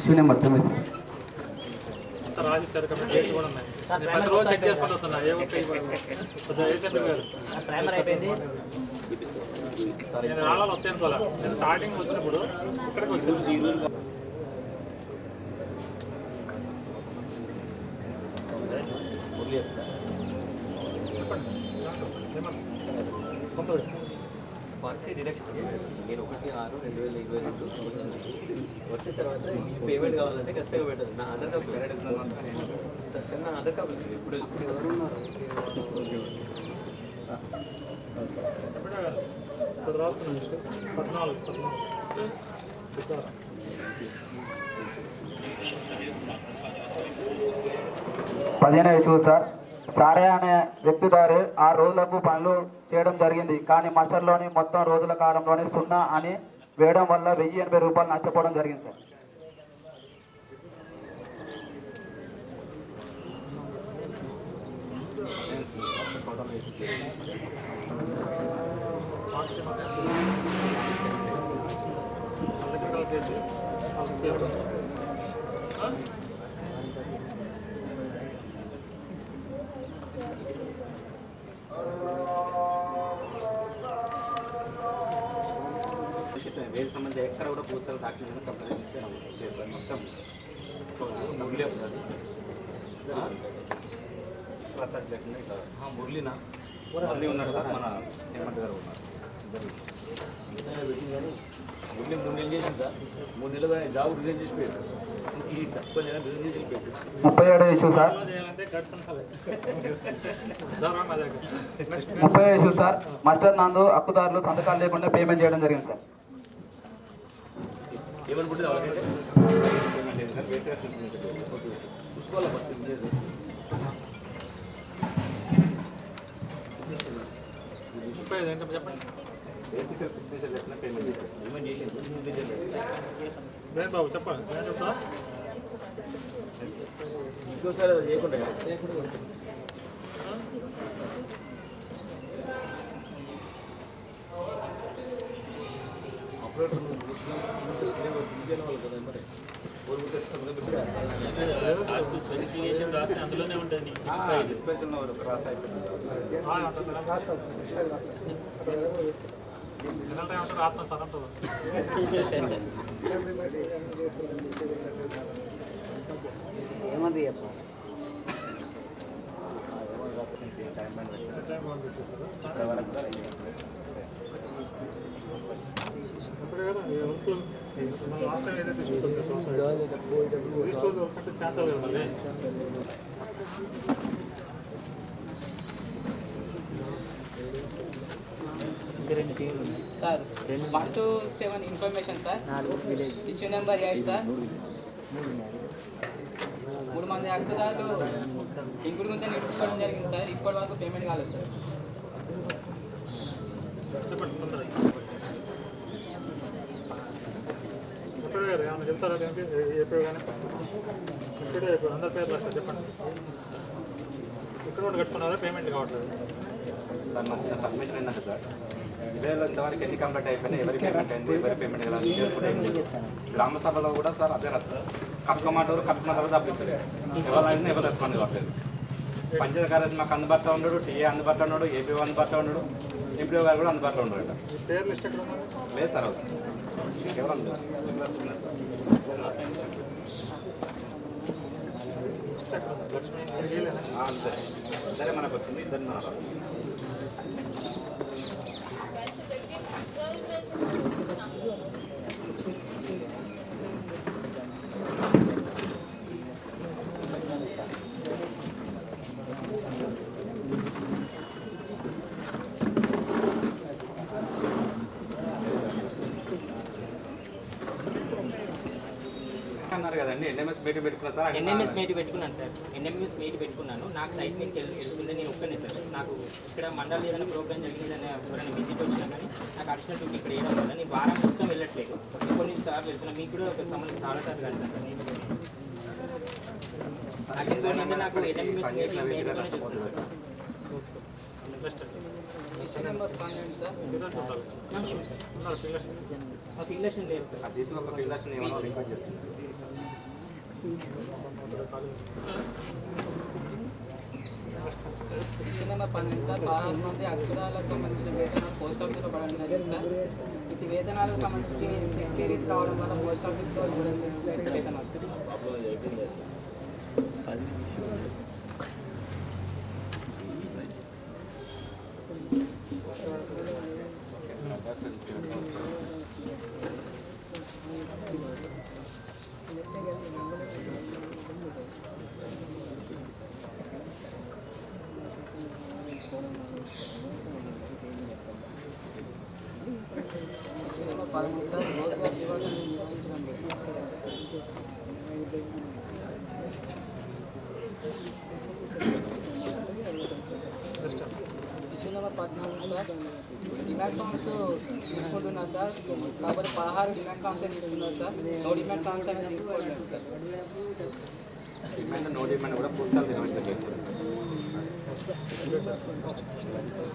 S14: శూన్యం మొత్తం వేసి
S3: రాజిచ్చారు కాబట్టి డేట్లు కూడా ఉన్నాయి ప్రతి రోజు చెక్ చేసుకుంటూ వస్తున్నా ఏ ఒక్క ఏసెంట్ గారు నేను రాళ్ళలో వస్తాయి అనుకోలే నేను స్టార్టింగ్ వచ్చినప్పుడు ఇక్కడికి వచ్చాను
S9: పార్టీ డిడక్షన్ నేను 1/6/2022 వచ్చిన తర్వాత ఈ పేమెంట్ కావాలంటే ఖచ్చితంగా పెట్టదు నా ఆధార్ కార్డు నా ఆధార్ కార్డు ఇప్పుడు
S3: రాసుకున్నాను
S14: 15 ఇష్యూ సార్. సారే అనే వ్యక్తి ద్వారా 6 రోజులకు పనులు చేయడం జరిగింది. కానీ మాస్టర్లోని మొత్తం రోజుల కాలంలోని 0 అని వేయడం వల్ల 1,080 రూపాయలు నష్టపోవడం జరిగింది సార్.
S9: వేరే సంబంధించి ఎక్కడ కూడా పూసలు డాక్యుమెంట్ కంప్లైంట్ ఇచ్చాను మొత్తం మురళి మురళినా మురళి ఉన్నాడు సార్ మన హేమంత్ గారు ఉన్నారు మురళి 3 నెలలు చేసింది సార్ 3 నెలలు కానీ జాబ్ రిజైన్ చేసి పోయాడు ఈ తక్కువ రిజైన్ చేసి పోయాడు
S14: 37 issue sir. 30 issue sir. Master నందు హక్కుదారులు సంతకాలు లేకుండా పేమెంట్ చేయడం జరిగింది సార్.
S9: ఏమనుకుంటుంది వాళ్ళకైతే చూసుకోవాలి
S3: చెప్పండి
S9: బేసిక్ సిగ్నేచర్ లేకుండా పేమెంట్ చేసి
S3: బాబు చెప్పండి నేను చెప్తా
S9: ఇంకోసారి అది చేయకుండా
S11: స్పెసిఫికేషన్ రాస్తే అందులోనే ఉంటుంది
S9: రాస్తా
S3: రాస్తా సార్ అంటారు
S6: ఏమంది
S3: లాస్ట్ టైం ఏదైతే ఇష్యూస్ వచ్చేసి అంటే చేస్తాను కదా మళ్ళీ
S15: sir 127 information sir issue number 8 sir 3 మంది హక్కుదారులు ఇంకుడు గుంత నిలుపుకోవడం జరిగింది సార్ ఇప్పటి వరకు పేమెంట్ కాలేదు సార్
S3: ఎప్పుడు గారు ఏమన్నా చెప్తారా ఎప్పుడు కానీ ఎప్పుడే అందరి పేర్లు వస్తారు చెప్పండి ఇక్కడ కూడా కట్టుకున్నారా పేమెంట్ కావట్లేదు
S9: సార్ మంచిగా సబ్మిషన్ ఏంటంటే సార్ ఇవేళ ఇంతవరకు ఎన్ని కంప్లీట్ అయిపోయినాయి ఎవరి పేమెంట్ అయింది ఎవరి పేమెంట్ కదా గ్రామ సభలో కూడా సార్ అదే రాదు సార్ కట్టుకోమంటారు కట్టుకున్న తప్పిస్తారు ఎవరైనా ఎవరు రెస్పాండ్ కావట్లేదు పంచాయతీ కార్యాలయం మాకు అందుబాటులో ఉన్నాడు టీఏ అందుబాటులో ఉన్నాడు ఏపీఓ అందుబాటులో ఉన్నాడు ఎంపీఓ గారు కూడా అందుబాటులో ఉన్నాడు
S3: పేరు లిస్ట్ ఎక్కడ
S9: లేదు సార్ కేవలం సరే మనకు వచ్చింది ఇద్దరు ఎన్ఎంఎస్ మీటింగ్ పెట్టుకున్నా సార్.
S15: ఎన్ఎంఎస్ మీటింగ్ పెట్టుకున్నాను సార్. ఎన్ఎంఎస్ మీటింగ్ పెట్టుకున్నాను. నాకు సైట్ మీదకి వెళ్తుండే నేను ఒక్కనే సార్. నాకు ఇక్కడ మండలి ఏదైనా ప్రోగ్రామ్ జరిగిందని ఎవరైనా విజిట్ వచ్చినా కానీ నాకు అడిషనల్ డ్యూటీ ఇక్కడ వేయడం వల్ల నేను వారం మొత్తం వెళ్ళట్లేదు. కొన్ని సార్లు వెళ్తున్నా. మీకు కూడా ఒక సంబంధించి చాలా సార్లు కలిసాను సార్. నేను నాకు ఎందుకంటే నాకు ఎన్ఎంఎస్ మీటింగ్ చూస్తున్నాను సార్. Issue number 12 sir. ఫీల్డేషన్ లేదు సార్.
S9: అజిత్ ఒక ఫీల్డేషన్ ఏమైనా రిక్వెస్ట్ చేస్తుంది.
S15: Issue number 12 sir. 16 మంది అక్షరాలకు సంబంధించిన వేతనాలు పోస్ట్ ఆఫీస్లో పడడం జరిగింది సార్. ఇటు వేతనాలకు సంబంధించి సెక్రటరీస్ రావడం వల్ల పోస్ట్ ఆఫీస్లో వేతనాలు సార్. Issue number 13 sir. రోజ్గార్ దివాళీ నిర్వహించడం లేదు sir. Issue number 14 sir. Demand forms తీసుకుంటున్నారు సార్. కాకపోతే 16 డిమాండ్ ఫామ్స్ తీసుకున్నారు సార్. నో డిమాండ్ ఫామ్స్ అనేది తీసుకోవట్లేదు సార్.
S9: డిమాండ్ నో డిమాండ్ కూడా పూర్తిగా నిర్వహించలేదు sir.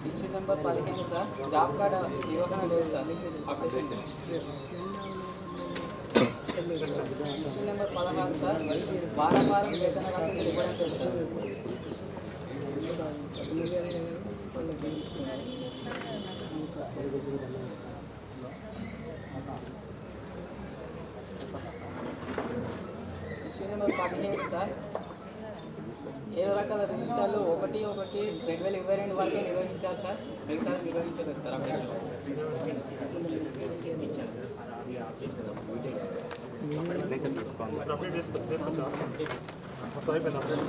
S15: Issue number 15 sir. Job card నిర్వహణ లేదు sir. Application. Issue number 16 sir. వారం వారం వేతన రాశి ఇవ్వడం లేదు సార్. Issue number 17 sir. 7 రకాల రిజిస్టర్లు 1/1/2022 వరకే నిర్వహించాలి సార్. మిగతా నిర్వహించలేదు సార్. అప్డేషన్
S3: అప్డేట్ తీసుకొచ్చా మొత్తం అయిపోయింది. అప్డేట్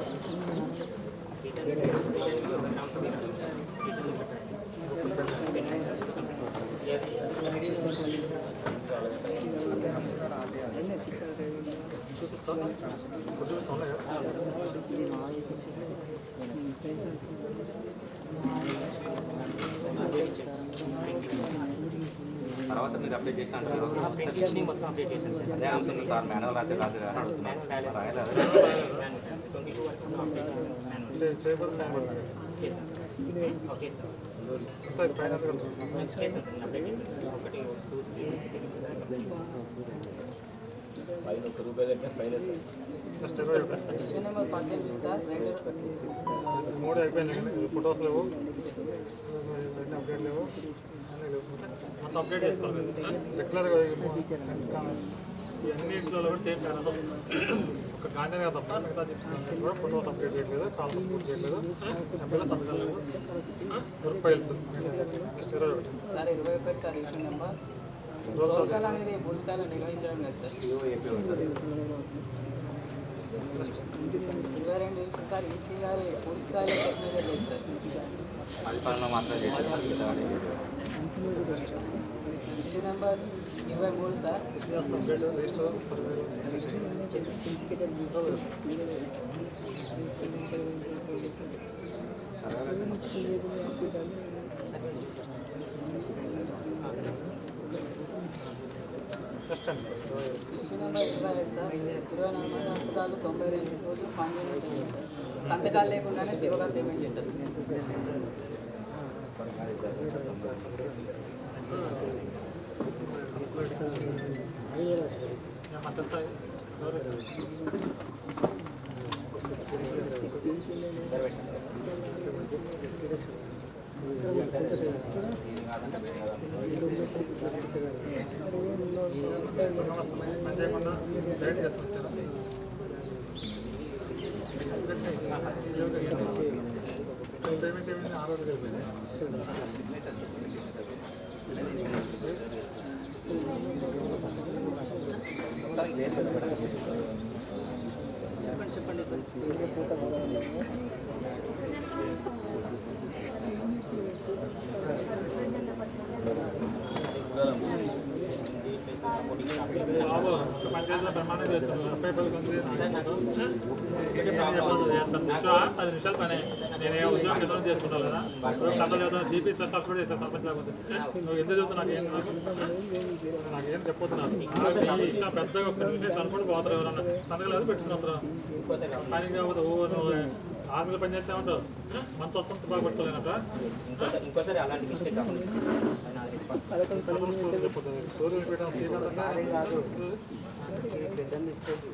S3: చూపిస్తాను.
S9: తర్వాత మీరు అప్డేట్ చేసిన
S15: మొత్తం అప్డేట్ చేశాను సార్.
S9: అదే అంశం సార్. మాన్యువల్ రాజు గారు అడుగుతున్నాను. రాయలేదు
S3: చేయబడి టైం పడుతుంది.
S15: చేస్తాను సార్. చేస్తాను చేస్తాను సార్. అప్డేట్ చేస్తాను సార్. 1 2 3 సార్ కంప్లీట్ చేస్తాను.
S3: First 21
S15: issue number 18 sir.
S3: 3 అయిపోయింది. ఫొటోస్ లేవు, అప్డేట్ లేవు, అన్నీ లేవు. మొత్తం అప్డేట్ చేసుకోవాలి. రెగ్యులర్గా ఇవన్నింటిలో కూడా సేమ్ ఛానల్స్ వస్తుంది. ఒక గాంధీనగర్ తప్ప మిగతా చెప్తున్నాను కూడా ఫొటోస్ అప్డేట్ చేయట్లేదు, కాల్స్ పూర్తి చేయట్లేదు, ఎంపీలో సంతకాలు లేదు, work files next 21
S15: sir. 21 sir. Issue number local అనేది పూర్తి స్థాయిలో నిర్వహించడం లేదు సార్. 22 issue sir. ఈసీ గారి పూర్తి స్థాయిలో టెక్నాలజీ లేదు సార్.
S9: పరిపాలన మాత్రం చేశారు.
S15: Issue number 23 sir.
S3: Register survey first అండి.
S15: Issue number 25 sir. 24 మంది అద్భుతాలు 92 రోజులు పనిచేయడం జరిగింది సార్. సంతకాలు లేకుండానే శివగారు పేమెంట్ చేశారు.
S3: చేయకుండా సైడ్ చేసుకొచ్చారు. పేమెంట్ ఏమైంది? 6 రోజులు అయిపోయింది.
S15: చెప్పండి.
S3: బాబు కేజీలో బ్రహ్మాండం చేయొచ్చు. 10 నిమిషాలు పని. నేను ఏ ఉద్యోగం ఇతరులు చేసుకుంటాను కదా, కంపల్సరీ జీపీ స్పెషల్ అప్లోడ్ చేస్తాను సర్పంచ్ లేకపోతే. నువ్వు ఎందుకు చెబుతున్నా నాకేం చెప్పొద్దున్నాను. పెద్దగా 10 నిమిషాలు అనుకుంటూ పోతారు, ఎవరన్నా సంతకలేదు పెట్టుకున్నప్పుడు పని కాకపోతే నువ్వు ఆర్మీలో పని చేస్తే ఉంటావు, మంచి వస్తుంది బాగా పెట్టుకోలేనట.
S15: ఇంకోసారి అలాంటి మిస్టేక్ కాకుండా
S3: చెప్పొద్దు. సూర్యుడు పెట్టడం
S6: కాదు పెద్ద మిస్టేక్.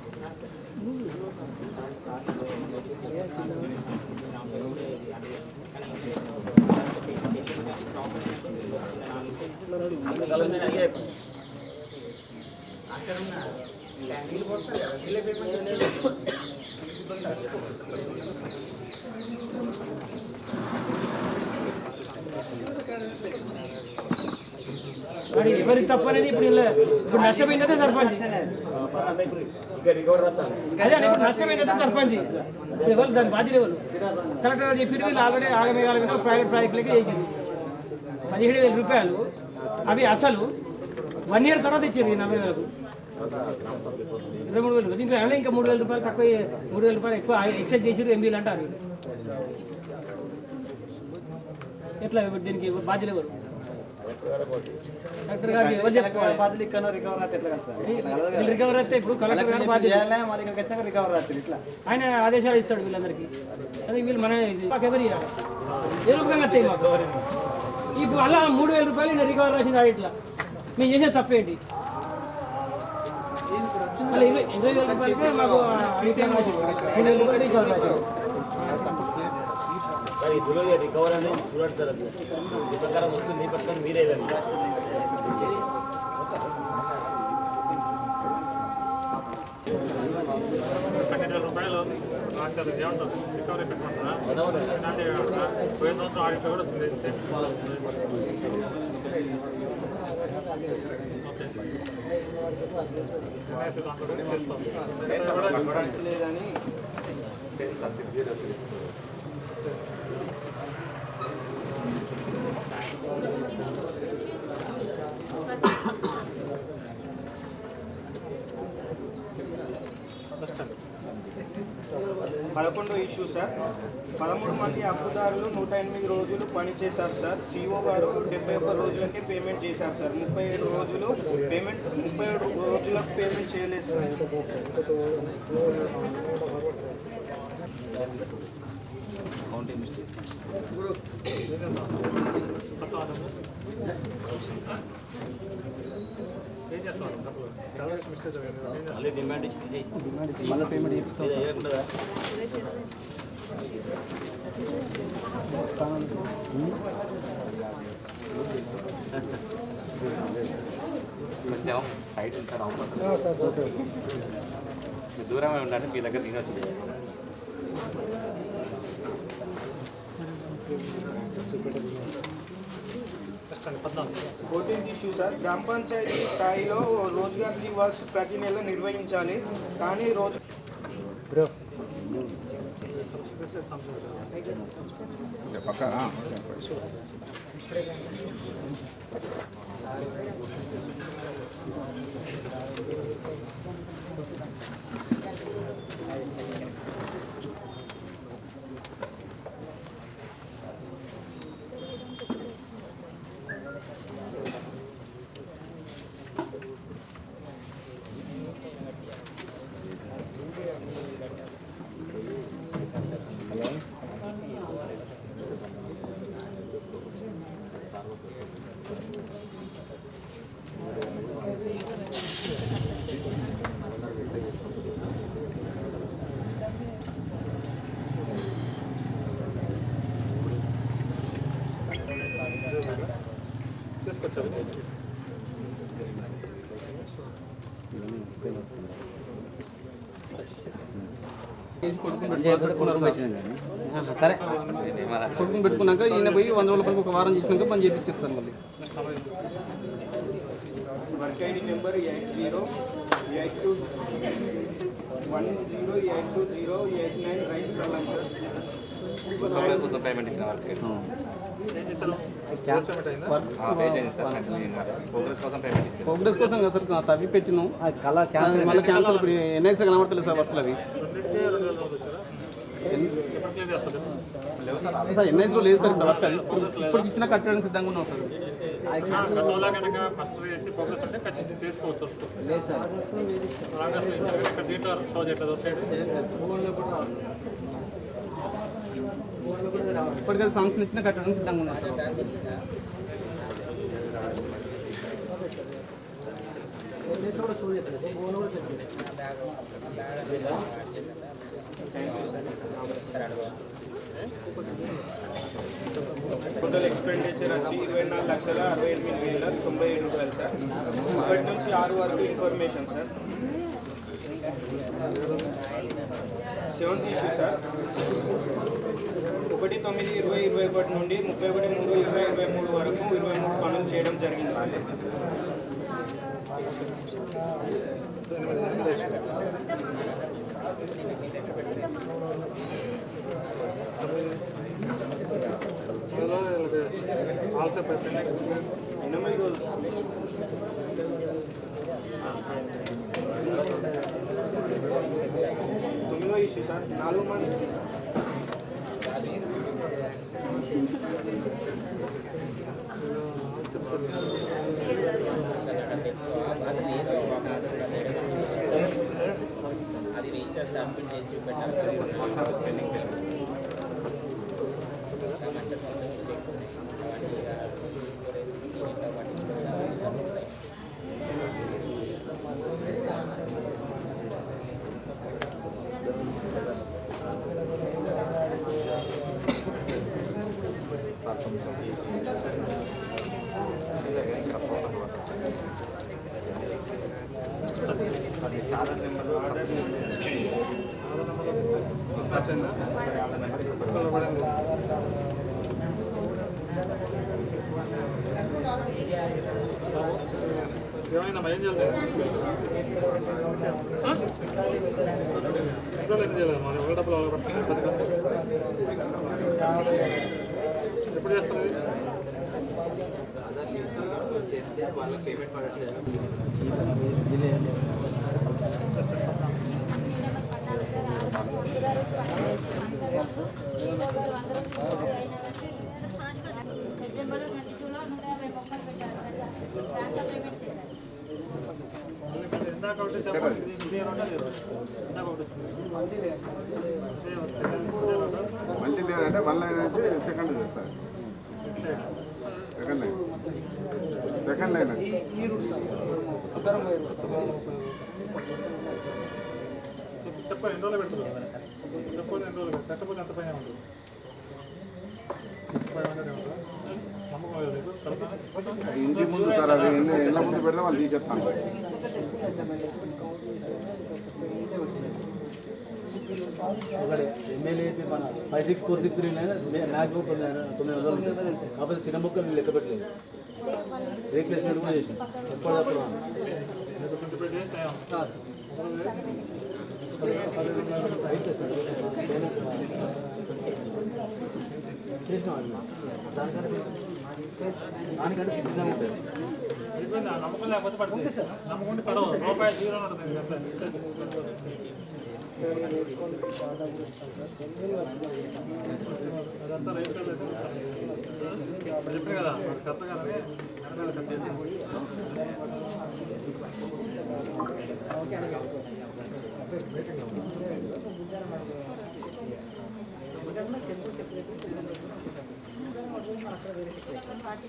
S4: ఎవరికి తప్పు అనేది ఇప్పుడు నష్టపోయిందంటే సర్పంచ్. అదే ఇప్పుడు నష్టపోయిందంటే సర్పంచ్. ఎవరు దాని బాధ్యత ఎవరు? కలెక్టర్ గారు చెప్పి వీళ్ళు ఆల్రెడీ ఆగమేగాల మీద ప్రైవేట్ ప్రాజెక్టులకి చేసింది 17,000 రూపాయలు. అవి అసలు 1 year తర్వాత ఇచ్చారు ఈ 40,000కు 23,000. దీంట్లో ఏమైనా ఇంకా 3,000 రూపాయలు తక్కువ, 3,000 రూపాయలు ఎక్కువ ఎక్సైజ్ చేసారు ఎంబీలు అంటారు. ఎట్లా దీనికి బాధ్యత ఎవరు? కలెక్టర్ గారు ఎవరు చెప్పుకోవాలి? రికవర్ అయితే ఇప్పుడు కలెక్టర్ గారు బాధ్యత. ఆయన ఆదేశాలు ఇస్తాడు వీళ్ళందరికీ. అది వీళ్ళు మన మాకు ఎవరు ఇవ్వాలి? ఏ రూపంగా వస్తాయి మాకు? ఇప్పుడు అలా 3,000 రూపాయలు నేను రికవర్ రాసింది ఇట్లా. మేము చేసే తప్పేంటి? మళ్ళీ 20,000 రూపాయలకే మాకు 5,000 రూపాయలు రికవర్ రాశారు.
S11: రికవర్ అనేది చూడండి సార్, అది ఈ ప్రకారం వస్తుంది. ఈ ప్రకారం మీరే
S3: ₹2,000 రాశారు. ఏమంటారు? రికవరీ పెట్టమంటారా? ఇలాంటి పోయిన సంవత్సరం ఆడిట్ కూడా వచ్చింది, సేమ్ వస్తుంది. ఓకే
S2: లేదని
S16: పదకొండో ఇష్యూ సార్. 13 మంది హక్కుదారులు 108 రోజులు పనిచేశారు సార్. సిఓ గారు 71 రోజులకే పేమెంట్ చేశారు సార్. 37 రోజులకు పేమెంట్ చేయలేదు సార్.
S11: మళ్ళీ డిమాండ్ ఇచ్చి
S6: మళ్ళీ పేమెంట్ చేపిస్తాం.
S9: సైట్ ఉంటాడు అవుతుంది, దూరమే ఉండండి. మీ దగ్గర నేను వచ్చింది.
S16: 14th issue sir. గ్రామ పంచాయతీ స్థాయిలో రోజ్గార్ దివాస్ ప్రతి నెల నిర్వహించాలి, కానీ రోజు
S3: తీసుకొచ్చారు.
S9: సరే కొడుకుని పెట్టుకున్నాక ఈయన పోయి 100 రూపాయలకు ఒక వారం చేసినాక పని చేయించారు సార్. మళ్ళీ
S16: వర్క్ ఐడి నెంబర్ 80821082089089 రైట్ కల్లం సార్.
S9: కోసం పేమెంట్ ఇచ్చిన వాళ్ళకి
S3: ఏం చేశారు? పేమెంట్ అయిందా?
S9: ప్రోగ్రెస్ కోసం పేమెంట్ ఇచ్చారు.
S17: ప్రోగ్రెస్ కోసం కదా సార్ తవ్వి పెట్టినాం మళ్ళీ క్యాన్సల్ ఇప్పుడు ఎన్ఐసీ కనబడతలేదు సార్ బస్సులు అవి సార్ ఎన్ఐసీలో లేదు సార్ ఇప్పుడు వర్క్ అది ఇప్పుడు ఇచ్చిన కట్టడానికి సిద్ధంగా ఉన్నాం సార్.
S3: గతంలో కనుక ఫస్ట్ వేసి ప్రోగ్రెస్ ఉంటే ఖచ్చితంగా చేసుకోవచ్చు.
S6: లేదు సార్
S3: ఇక్కడ దీంట్లో షో చేయట్లేదు సైడ్
S17: ఇప్పటికైతే సంవత్సరం ఇచ్చిన కట్టడానికి సిద్ధంగా ఉన్నాం సార్.
S16: టోటల్ ఎక్స్పెండిచర్ వచ్చి 24,68,097 రూపాయలు సార్. 1 నుంచి 6 వరకు information sir. 7th issue sir 1/9/2021 నుండి 31/3/2023 వరకు 23 పనులు చేయడం జరిగింది సార్.
S3: ఆల్సో పెర్ఫెక్ట్
S16: 8 రోజులు 9వ ఇష్యూ సార్ 4 మంది
S15: అది రీఛార్జ్ శాంపిల్ చేసి చూపెట్టాలి.
S3: ఏమైందమ్మా ఏం చేయాలి? ఏం చేయలేదు మన ఎవరి డబ్బులు వాళ్ళు ఎప్పుడు చేస్తారు?
S9: వాళ్ళకి పేమెంట్ పడట్లేదు.
S18: మల్టీ లేయర్ అంటే 1 లైన్ నుంచి సెకండ్ చేస్తారు. సెకండ్ లైన్
S3: చెప్పండి ఎన్ని రోజులు పెడుతుంది? చెప్పండి ఎన్ని రోజులు కట్టకపోతే ఎంత పైన ఉంటుంది?
S18: ఇంటి ముందు సార్ అది ఇళ్ళ ముందు పెడితే వాళ్ళు తీసేస్తాను.
S6: ఎమ్మెల్యే 56,463 మ్యాక్సిమం 9 రోజులు కాకపోతే చిన్న మొక్కలు లెక్క పెట్టలేదు. రీప్లేస్మెంట్ కూడా చేసాం ఎప్పటికప్పుడు చేసినాం దానికంటే చిన్నగా ఉంటుంది.
S3: నమ్మకం లేకపోతే పడుతుంది సార్. నమ్మకం పడవు రూపాయి జీరో ఉంటుంది. అదంతా రైతు చెప్పాను కదా కరెక్ట్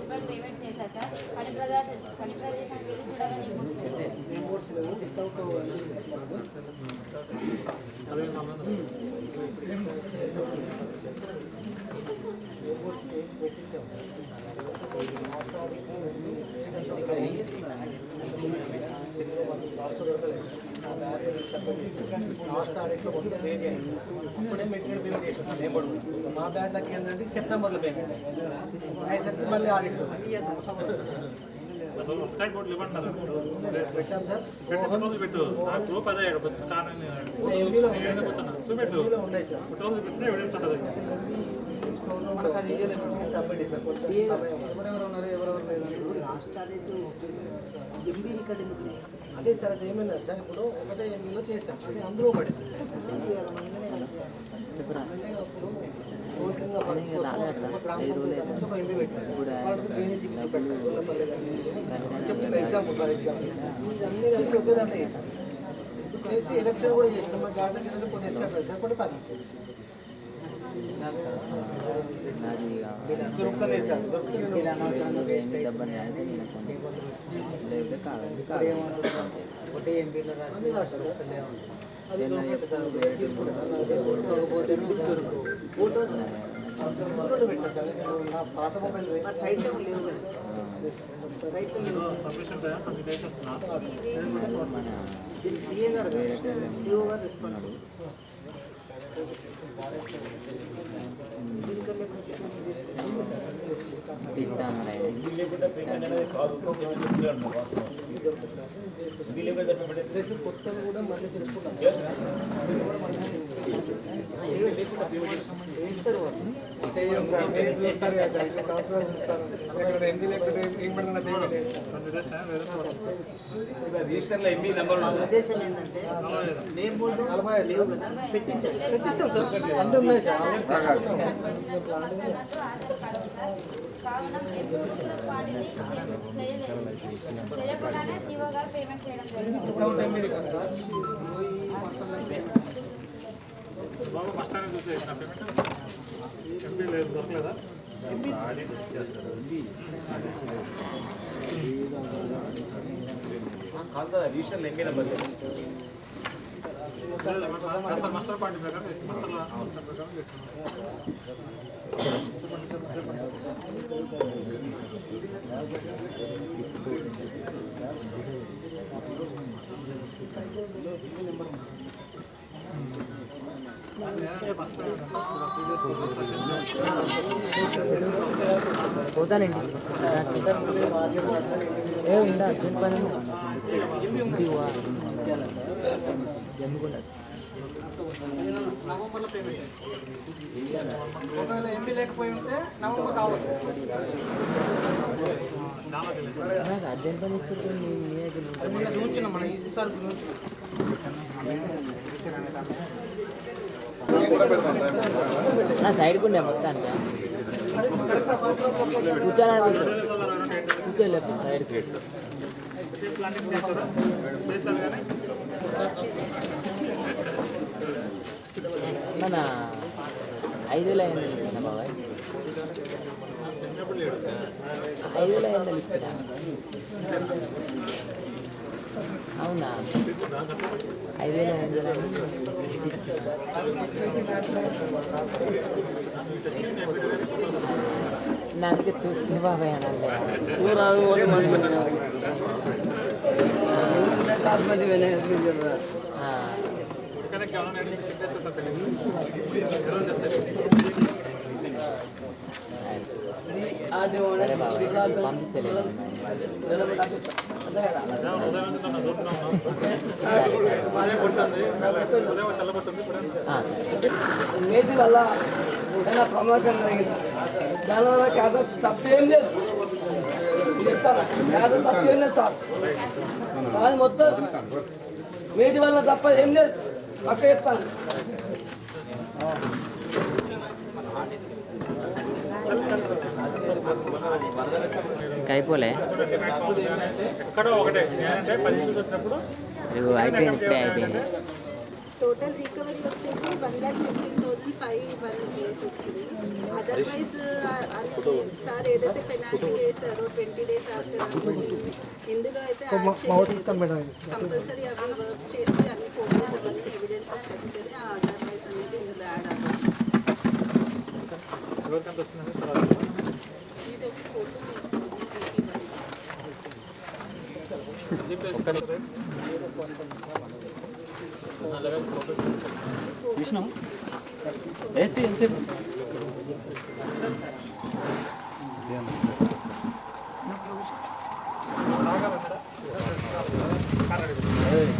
S3: కదని
S13: పేమెంట్ చేశారు సార్. సనిప్రదేశం వెళ్ళి చూడాలని
S6: లాస్ట్ ఆడిట్లో కొంచెం పే చేయండి. అప్పుడే మెటీరియల్ పేమెంట్ చేసాం. మా బ్యాగ్లకి ఏంటంటే సెప్టెంబర్లో పేమెంట్ అయ్యేసరికి మళ్ళీ ఆడిట్
S3: సైడ్ బోర్డులు ఇవ్వంటారు పెట్టు నాకు గ్రూప్ అదే కొంచెం కారణం కూర్చున్నా చూపెట్టు ఫోటోలు చూపిస్తే ఎవిడెన్స్ ఉంటుంది.
S6: అదే సార్ అది ఏమైనా సార్ ఇప్పుడు ఒకటే ఎంబీలో చేసాం అది అందులో పడింది ఎగ్జాంపుల్ ఫర్ ఎగ్జాంపుల్ అన్నీ కలిసి ఒకే దాంట్లో చేసాం చేసి ఎలక్షన్ కూడా చేసినాం మా గార్డెన్ కింద కొన్ని ఎలక్షన్ సార్ కొన్ని 10 దొరుకుతలేదు సార్ ఒకటే ఎంపీలో అది దొరకదు సార్ తీసుకుంటా సార్ ఫోటోస్ పెట్టా సార్ నా పాత మొబైల్ సైట్లో లేవు సైట్లో సిఓ గారు రెస్పాన్స్ కొత్తగా కూడా మళ్ళీ తెలుసుకుంటాం
S11: రిజిస్టర్లో ఎంబీ నెంబర్
S7: ఉద్దేశం ఏంటంటే నేమ్ బోర్డు లేవు కదా పెట్టించాలి
S6: పెట్టిస్తాం సార్ అన్నీ ఉన్నాయి సార్
S13: చేయకుండానే సిఓ గారు పేమెంట్ చేయడం
S3: బాబు మస్టాన్ని చూసేసిన పేమెంట్ ఎంపీ లేదు దొరకలేదా
S11: రిజిస్టర్లో ఎంబీ నెంబర్
S3: మాస్టర్ పార్టీ ప్రకారం మాస్టర్ల ప్రకారం
S6: పోతానండి ఏముందా పని
S4: నవంబర్లో పేమెంట్ ఒకవేళ ఎంపీ లేకపోయి ఉంటే నవంబర్ కావాలి. చూపించిన మన ఈసీ సార్
S6: సైడ్కి ఉండే మొత్తానికి కూర్చోలేదు సైడ్కి మన 5,000 ఇచ్చిన బాబాయ్ 5,000 ఇచ్చిన అవునా 5,000 నా అందుకే చూసుకుని బాబాయ్ అనాలి పంపించలేదు
S19: మేది వల్ల ఏదైనా ప్రమాదం జరిగింది దానివల్ల క్యాన్సర్ తప్పేం లేదు చెప్తాను క్యాన్సర్ తప్పేం లేదు సార్ కానీ మొత్తం మేది వల్ల తప్ప ఏం లేదు పక్క చెప్తాను
S6: ఇంకా అయిపోలే
S3: ఎక్కడో ఒకటే ఏంటంటే 10 వచ్చినప్పుడు
S6: అయిపోయింది ఇప్పుడే అయిపోయింది
S20: టోటల్ రికవరీ వచ్చేసి 1,15,518 వచ్చింది. అదర్వైజ్ సార్ ఏదైతే పెనాల్టీ వేశారో 20 days ఆఫ్టర్ ఇందులో అయితే కంపల్సరీ అవి వర్క్స్ చేసి అన్ని ఫోటోస్ అవన్నీ ఎవిడెన్సెస్ వస్తుంది. ఆ అదర్వైజ్ అనేది ఇందులో యాడ్ అవ్వాలి. ఇది ఒక ఫోటో
S11: చూసినాం అయితే ఎంతసేపు
S3: మాట్లాడేది